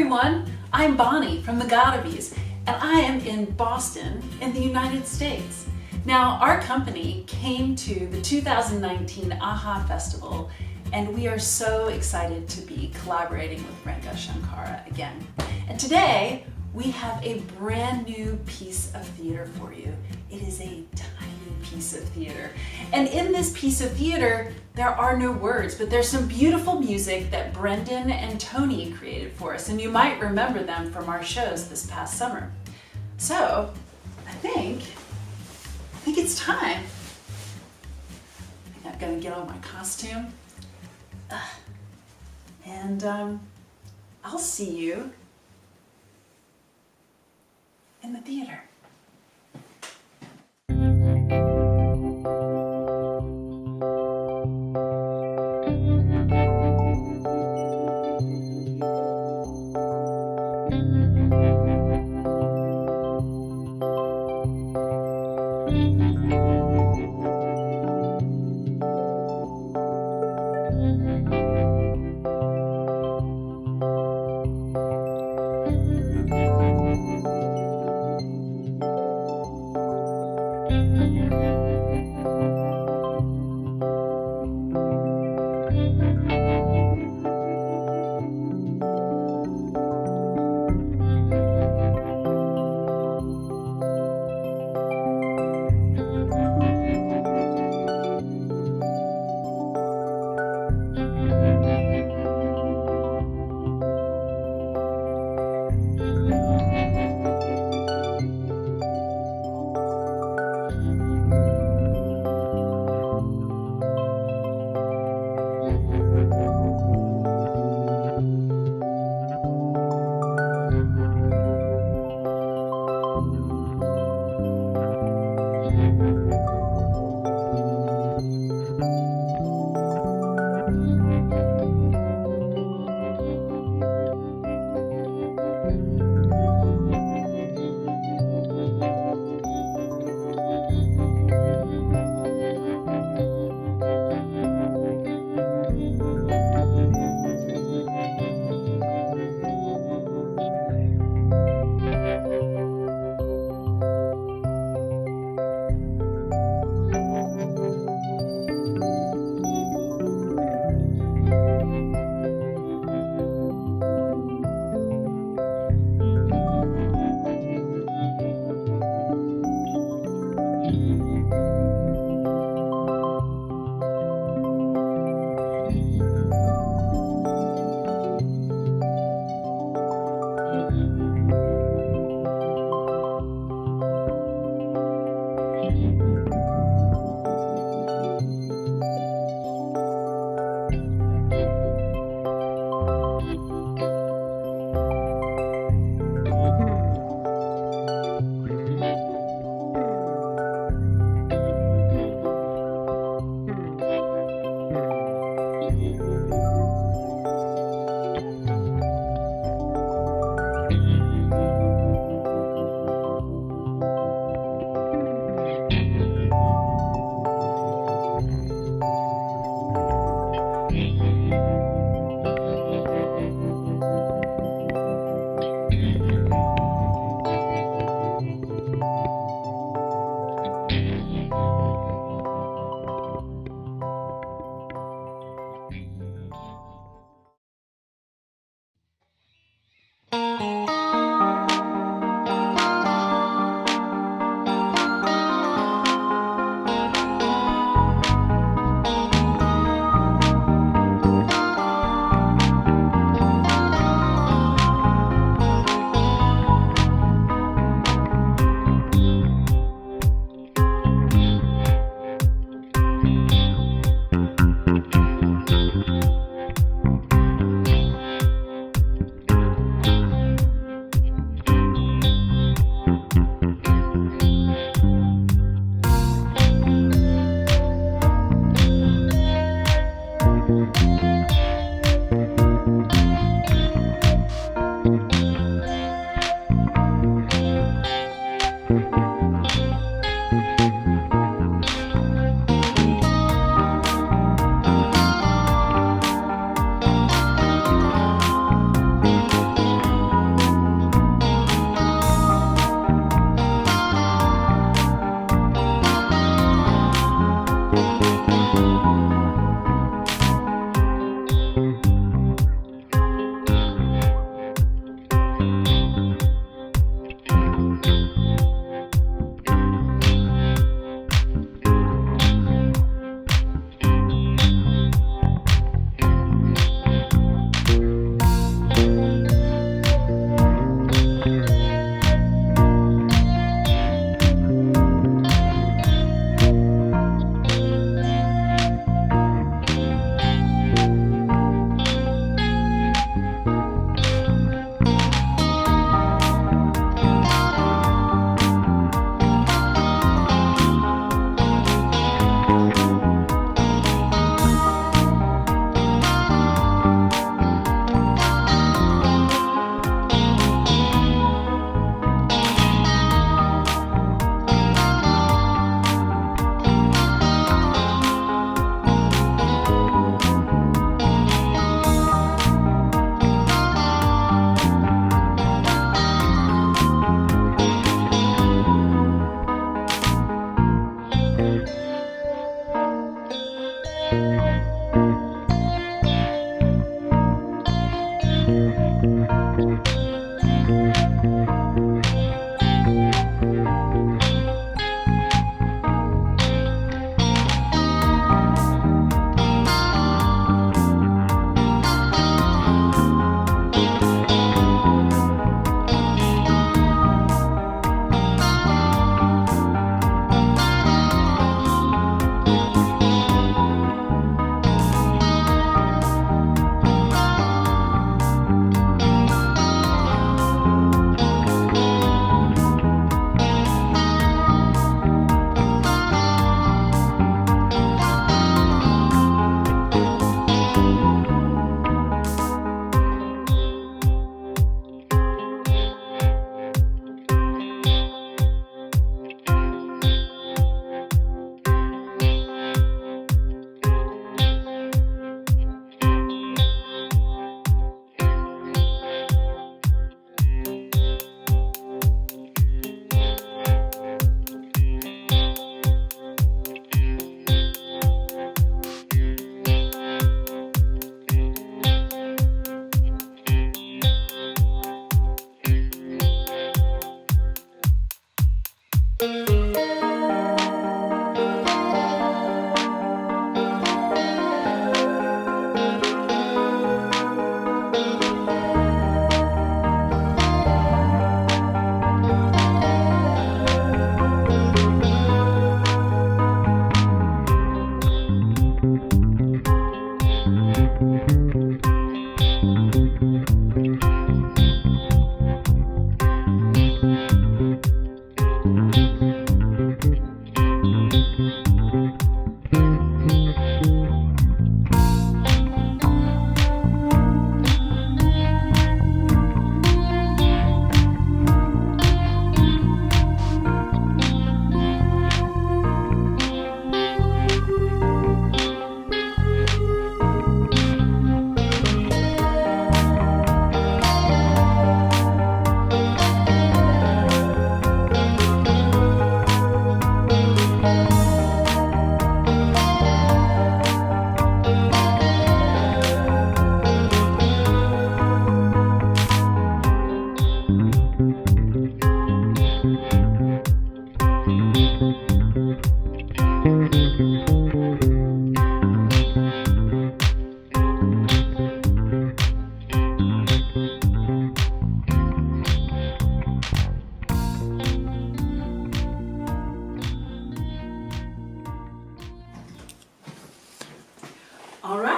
everyone, I'm Bonnie from the Gottabees, and I am in Boston in the United States. Now, our company came to the 2019 AHA Festival, and we are so excited to be collaborating with Ranga Shankara again. And today, we have a brand new piece of theater for you. It is a tiny piece of theater. And in this piece of theater, there are no words, but there's some beautiful music that Brendan and Tony created for us, and you might remember them from our shows this past summer. So, I think it's time. I think I'm gonna get on my costume. And I'll see you in the theater.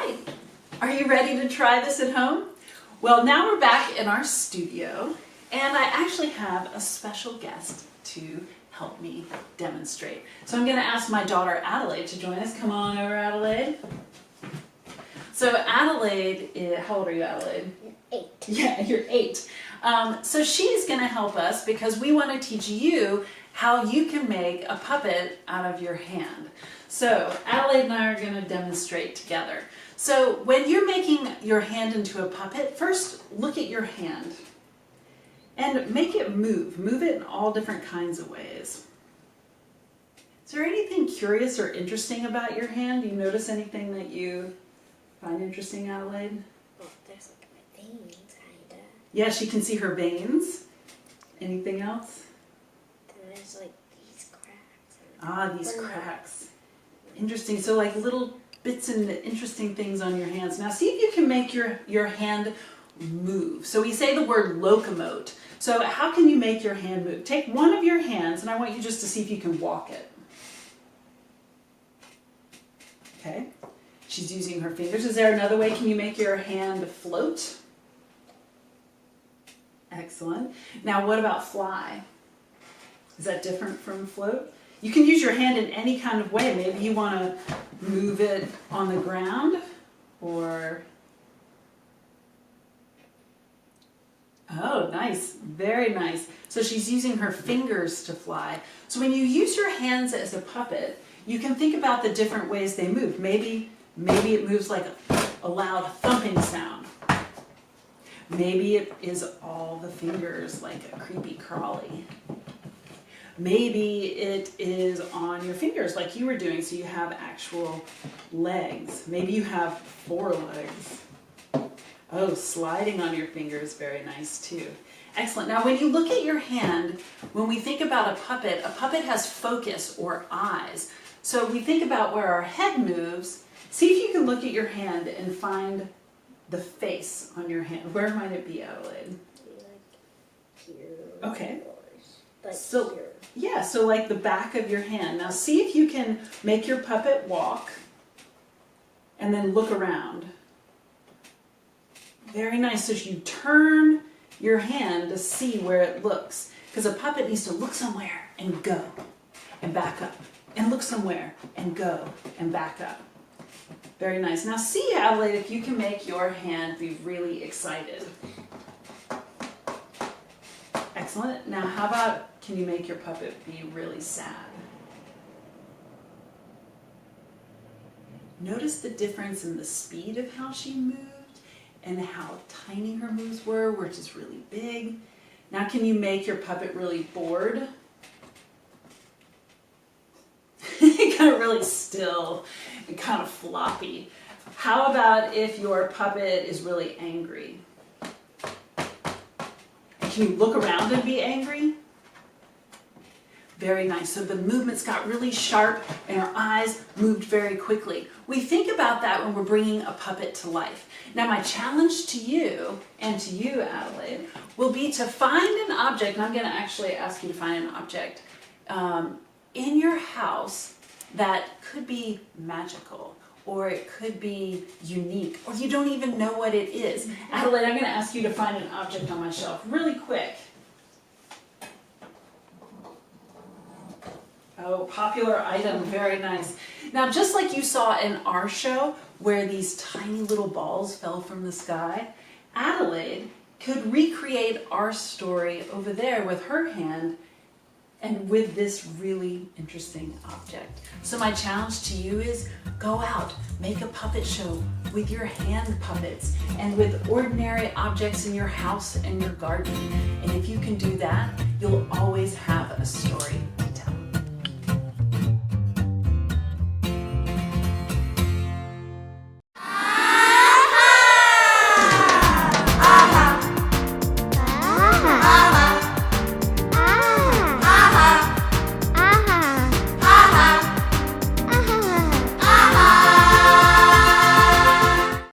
right, are you ready to try this at home? Well, now we're back in our studio, and I actually have a special guest to help me demonstrate. So I'm going to ask my daughter Adelaide to join us. Come on over, Adelaide. So Adelaide, how old are you, Adelaide? 8. Yeah, you're 8. So she's going to help us because we want to teach you how you can make a puppet out of your hand. So Adelaide and I are going to demonstrate together. So when you're making your hand into a puppet, first look at your hand and make it move. Move it in all different kinds of ways. Is there anything curious or interesting about your hand? Do you notice anything that you find interesting, Adelaide? Well, there's like my veins, kinda. Yeah, she can see her veins. Anything else? Then there's like these cracks. Ah, these cracks. Interesting. So like little bits and interesting things on your hands. Now see if you can make your hand move. So we say the word locomote. So how can you make your hand move? Take one of your hands and I want you just to see if you can walk it. Okay. She's using her fingers. Is there another way? Can you make your hand float? Excellent. Now what about fly? Is that different from float? You can use your hand in any kind of way. Maybe you want to move it on the ground or... Oh, nice. Very nice. So she's using her fingers to fly. So when you use your hands as a puppet, you can think about the different ways they move. Maybe it moves like a loud thumping sound. Maybe it is all the fingers like a creepy crawly. Maybe it is on your fingers like you were doing, so you have actual legs. Maybe you have 4 legs. Oh, sliding on your fingers, very nice too. Excellent. Now when you look at your hand, when we think about a puppet has focus or eyes. So we think about where our head moves. See if you can look at your hand and find the face on your hand. Where might it be, Adelaide? Like here. Okay. Like So, here. yeah, so like the back of your hand. Now see if you can make your puppet walk and then look around. Very nice. So you turn your hand to see where it looks. Because a puppet needs to look somewhere and go and back up. And look somewhere and go and back up. Very nice. Now see, Adelaide, if you can make your hand be really excited. Excellent. Now how about, can you make your puppet be really sad? Notice the difference in the speed of how she moved and how tiny her moves were, which is really big. Now can you make your puppet really bored? It got really still and kind of floppy. How about if your puppet is really angry? Can you look around and be angry? Very nice. So the movements got really sharp and our eyes moved very quickly. We think about that when we're bringing a puppet to life. Now my challenge to you, and to you, Adelaide, will be to find an object, and I'm going to actually ask you to find an object in your house that could be magical, or it could be unique, or you don't even know what it is. Adelaide, I'm going to ask you to find an object on my shelf really quick. Oh, popular item, very nice. Now, just like you saw in our show, where these tiny little balls fell from the sky, Adelaide could recreate our story over there with her hand and with this really interesting object. So my challenge to you is go out, make a puppet show with your hand puppets and with ordinary objects in your house and your garden. And if you can do that, you'll